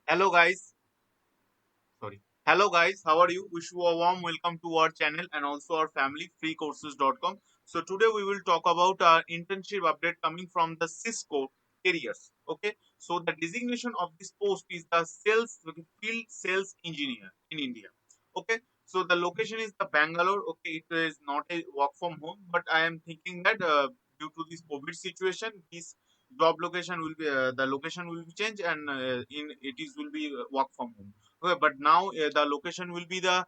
Hello guys. Sorry. Hello guys, how are you? Wish you a warm welcome to our channel and also our family freecourses.com. So today we will talk about our internship update coming from the Cisco careers. Okay. So the designation of this post is the field sales engineer in India. Okay. So the location is the Bangalore. Okay, it is not a work from home, but I am thinking that due to this COVID situation, this job location will be the location will be changed and in it is will be work from home. Okay, but now the location will be the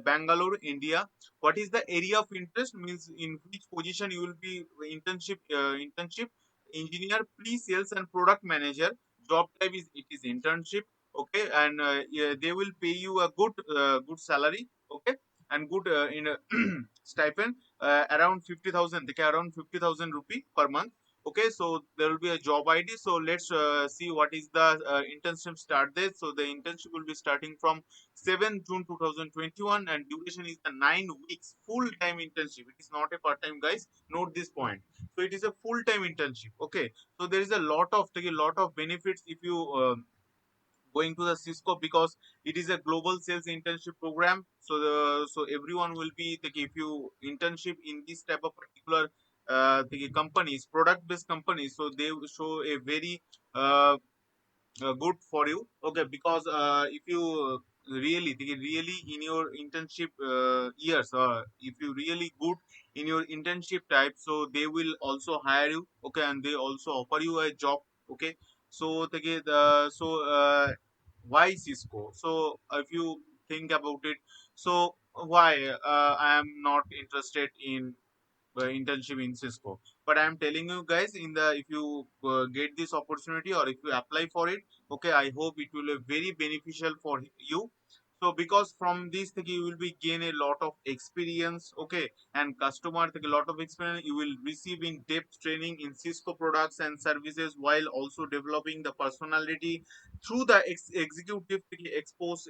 Bangalore, India. What is the area of interest? Means in which position you will be internship engineer, pre-sales and product manager. Job type is it is internship. Okay, and yeah, they will pay you a good salary. Okay, and good in a stipend around 50,000. Okay, around 50,000 rupee per month. Okay, so there will be a job ID. So let's see what is the internship start date. So the internship will be starting from 7 June 2021 and duration is the 9 weeks full time internship. It is not a part time, guys. Note this point. So it is a full time internship. Okay, so there is a lot of benefits if you going to the Cisco because it is a global sales internship program. So everyone will be if you internship in this type of particular the companies, product based companies, so they will show a very uh, good for you. Okay, because if you really in your internship years, if you really good in your internship type, so they will also hire you. Okay, and they also offer you a job. Okay, so why Cisco? So if you think about it, so why I am not interested in internship in Cisco. But I'm telling you guys, in the if you get this opportunity or if you apply for it, okay, I hope it will be very beneficial for you. So because from this thing you will be gain a lot of experience, okay, and customer take a lot of experience. You will receive in depth training in Cisco products and services while also developing the personality through the executive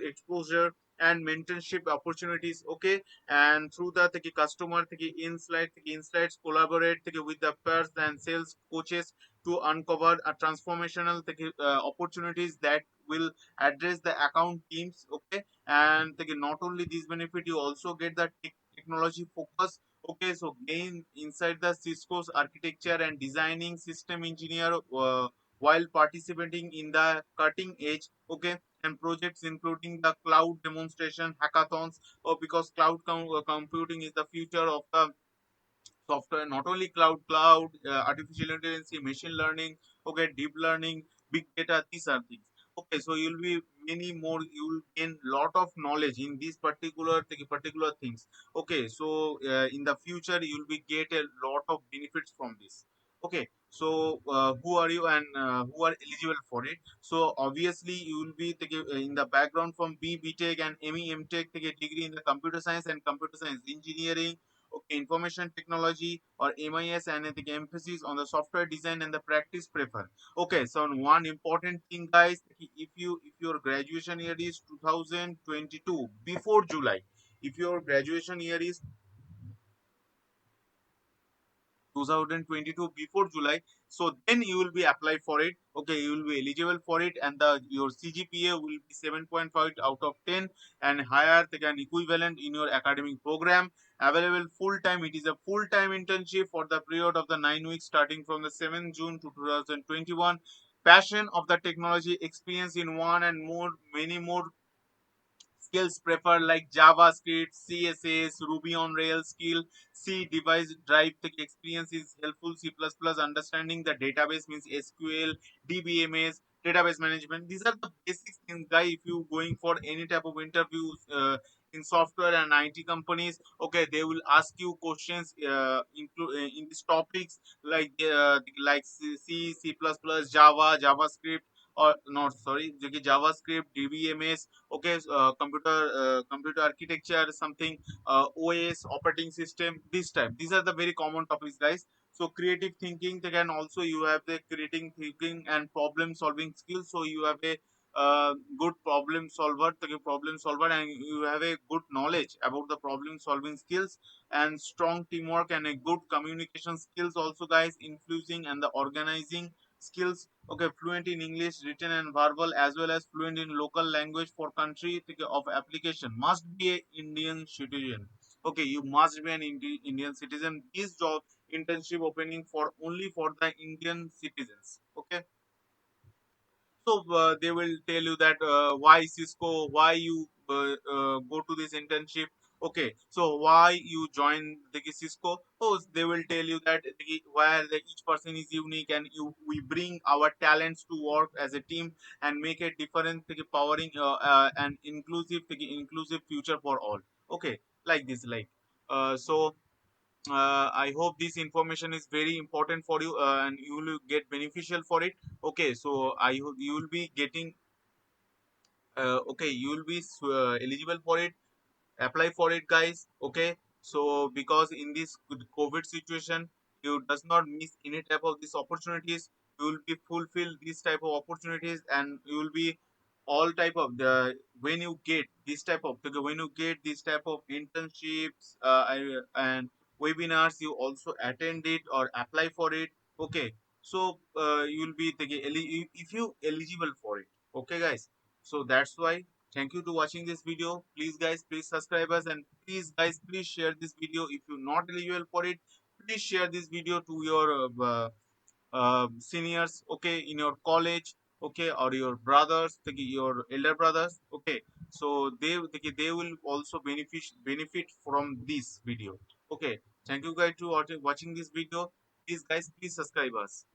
exposure and mentorship opportunities. Okay, and through the customer insights collaborate with the peers and sales coaches to uncover a transformational opportunities that will address the account teams. Okay, and not only this benefit, you also get the technology focus. Okay, so gain inside the Cisco's architecture and designing system engineer while participating in the cutting edge. Okay, and projects including the cloud demonstration hackathons, or because computing is the future of the software. Not only cloud, artificial intelligence, machine learning, okay, deep learning, big data, these are things. Okay, so you'll be many more, you will gain lot of knowledge in these particular things. Okay, so in the future you'll be get a lot of benefits from this. Okay, so who are you and who are eligible for it? So obviously you will be in the background from BTech and MEM Tech, take a degree in the computer science and computer science engineering. Okay, information technology or MIS, and the emphasis on the software design and the practice prefer. Okay, so one important thing, guys, if your graduation year is 2022 before July, if your graduation year is 2022 before July, so then you will be apply for it. Okay, you will be eligible for it, and the your CGPA will be 7.5 out of 10 and higher than equivalent in your academic program. Available full time. It is a full time internship for the period of the 9 weeks starting from the 7th June to 2021. Passion of the technology, experience in one and more many more skills preferred like JavaScript, CSS, Ruby on Rails skill, C device drive tech experience is helpful. C++ understanding the database means SQL, DBMS, database management. These are the basic things, guy. If you going for any type of interviews in software and IT companies, okay, they will ask you questions in these topics like C, Java, JavaScript, or not sorry, JavaScript, DBMS. Okay, computer architecture, something OS, operating system, this type. These are the very common topics, guys. So creative thinking, they can also you have the creative thinking and problem solving skills. So you have a good problem solver, and you have a good knowledge about the problem solving skills and strong teamwork and a good communication skills also, guys. Influencing and the organizing skills. Okay, fluent in English, written and verbal, as well as fluent in local language for country of application. Must be a Indian citizen. Okay, you must be an Indian citizen. This job internship opening for only for the Indian citizens. Okay, so they will tell you that why Cisco, why you go to this internship. Okay, so why you join the Cisco? Oh, they will tell you that where each person is unique, and we bring our talents to work as a team and make a difference, powering an inclusive future for all. Okay, like this, like so I hope this information is very important for you, and you will get beneficial for it. Okay, so I hope you will be getting okay, you will be eligible for it. Apply for it, guys. Okay, so because in this COVID situation, you does not miss any type of these opportunities. You will be fulfill these type of opportunities, and you will be all type of the when you get this type of when you get this type of internships and webinars, you also attend it or apply for it. Okay, so you will be if you eligible for it. Okay, guys, so that's why thank you to watching this video. Please guys, please subscribe us, and please guys, please share this video. If you're not eligible for it, please share this video to your seniors, okay, in your college, okay, or your brothers, your elder brothers. Okay, so they will also benefit from this video. Okay, thank you guys to watching this video. Please guys, please subscribe us.